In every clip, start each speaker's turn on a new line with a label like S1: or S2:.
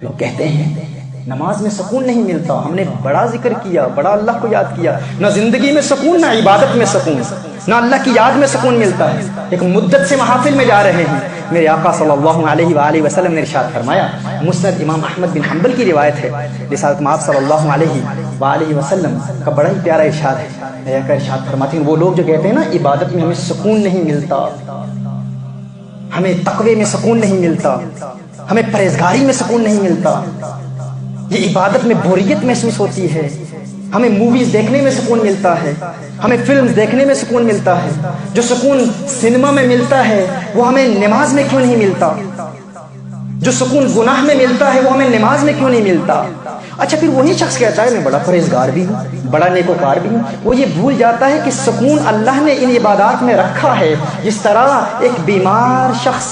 S1: لوگ کہتے ہیں نماز میں سکون نہیں ملتا، ہم نے بڑا ذکر کیا، بڑا اللہ کو یاد کیا، نہ زندگی میں سکون، نہ عبادت میں سکون، نہ اللہ کی یاد میں سکون ملتا ہے۔ ایک مدت سے محافل میں جا رہے ہیں، میرے آقا صلی اللہ علیہ وآلہ وسلم نے ارشاد فرمایا، مسند امام احمد بن حنبل کی روایت ہے، رسالت مآب صلی اللہ علیہ وآلہ وسلم کا بڑا ہی پیارا ارشاد ہے۔ میرے آقا ارشاد فرماتے ہیں وہ لوگ جو کہتے ہیں نا عبادت میں ہمیں سکون نہیں ملتا، ہمیں تقوی میں سکون نہیں ملتا، ہمیں پرہیزگاری میں سکون نہیں ملتا، یہ عبادت میں بوریت محسوس ہوتی ہے، ہمیں موویز دیکھنے میں سکون ملتا ہے، ہمیں فلمز دیکھنے میں سکون ملتا ہے، جو سکون سنیما میں ملتا ہے وہ ہمیں نماز میں کیوں نہیں ملتا، جو سکون گناہ میں ملتا ہے وہ ہمیں نماز میں کیوں نہیں ملتا۔ اچھا پھر وہی شخص کہتا ہے میں بڑا پرہیزگار بھی ہوں، بڑا نیکوکار بھی ہوں، وہ یہ بھول جاتا ہے کہ سکون اللہ نے ان عبادات میں رکھا ہے۔ جس طرح ایک بیمار شخص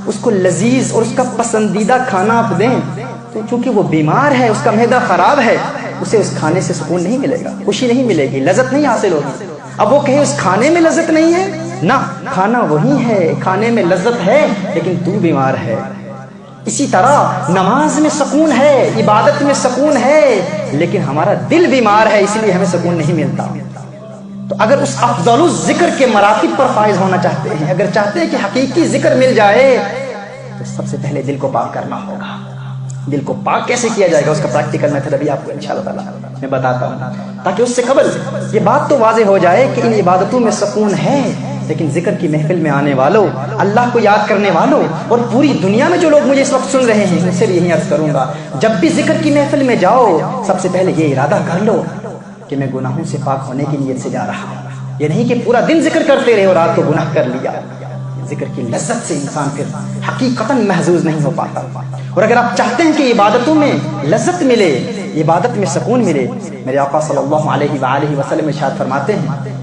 S1: اس کو لذیذ اور اس کا پسندیدہ کھانا آپ دیں تو چونکہ وہ بیمار ہے، اس کا معدہ خراب ہے، اسے اس کھانے سے سکون نہیں ملے گا، خوشی نہیں ملے گی، لذت نہیں حاصل ہوگی۔ اب وہ کہے اس کھانے میں لذت نہیں ہے، نہ، کھانا وہی ہے، کھانے میں لذت ہے لیکن تو بیمار ہے۔ اسی طرح نماز میں سکون ہے، عبادت میں سکون ہے، لیکن ہمارا دل بیمار ہے، اس لیے ہمیں سکون نہیں ملتا۔ تو اگر اس افضل الذکر کے مراتب پر فائز ہونا چاہتے ہیں، اگر چاہتے ہیں کہ حقیقی ذکر مل جائے تو سب سے پہلے دل کو پاک کرنا ہوگا۔ دل کو پاک کیسے کیا جائے گا اس کا پریکٹیکل میتھڈ ابھی آپ کو انشاءاللہ تعالی میں بتاتا ہوں، تاکہ اس سے قبل یہ بات تو واضح ہو جائے کہ ان عبادتوں میں سکون ہے، لیکن ذکر کی محفل میں آنے والوں، اللہ کو یاد کرنے والوں، اور پوری دنیا میں جو لوگ مجھے اس وقت سن رہے ہیں ان سے بھی یہی عرض کروں گا، جب بھی ذکر کی محفل میں جاؤ سب سے پہلے یہ ارادہ کر لو کہ میں گناہوں سے پاک ہونے کی نیت سے جا رہا ہوں۔ یہ نہیں کہ پورا دن ذکر کرتے رہے اور رات کو گناہ کر لیا۔ ذکر کی لذت سے انسان پھر حقیقتاً محظوظ نہیں ہو پاتا۔ اور اگر آپ چاہتے ہیں کہ عبادتوں میں لذت ملے، عبادت میں سکون ملے، میرے آقا صلی اللہ علیہ وآلہ وسلم ارشاد فرماتے ہیں،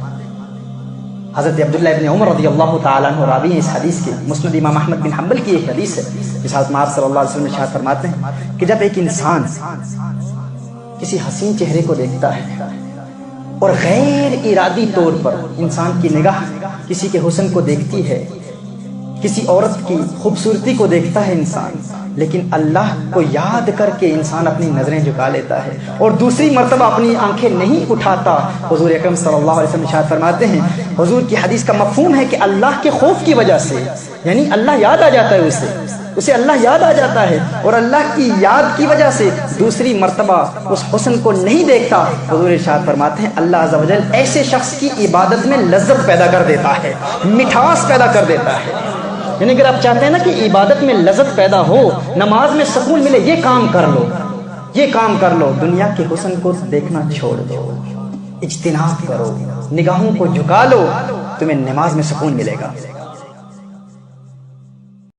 S1: حضرت عبداللہ ابن عمر رضی اللہ تعالیٰ عنہ راوی ہیں اس حدیث کے، مسند امام احمد بن حنبل کی ایک حدیث ہے، رسالت مآب صلی اللہ علیہ وسلم ارشاد فرماتے ہیں کہ جب ایک انسان کسی حسین چہرے کو دیکھتا ہے اور غیر ارادی طور پر انسان کی نگاہ کسی کے حسن کو دیکھتی ہے، کسی عورت کی خوبصورتی کو دیکھتا ہے انسان، لیکن اللہ کو یاد کر کے انسان اپنی نظریں جھکا لیتا ہے اور دوسری مرتبہ اپنی آنکھیں نہیں اٹھاتا، حضور اکرم صلی اللہ علیہ وسلم ارشاد فرماتے ہیں، حضور کی حدیث کا مفہوم ہے کہ اللہ کے خوف کی وجہ سے، یعنی اللہ یاد آ جاتا ہے اسے اللہ یاد آ جاتا ہے، اور اللہ کی یاد کی وجہ سے دوسری مرتبہ اس حسن کو نہیں دیکھتا۔ حضور ارشاد فرماتے ہیں اللہ عز و جل ایسے شخص کی عبادت میں لذت پیدا کر دیتا ہے، مٹھاس پیدا کر دیتا ہے۔ یعنی اگر آپ چاہتے ہیں نا کہ عبادت میں لذت پیدا ہو، نماز میں سکون ملے، یہ کام کر لو، یہ کام کر لو، دنیا کے حسن کو دیکھنا چھوڑ دو، اجتناب کرو، نگاہوں کو جھکا لو، تمہیں نماز میں سکون ملے گا۔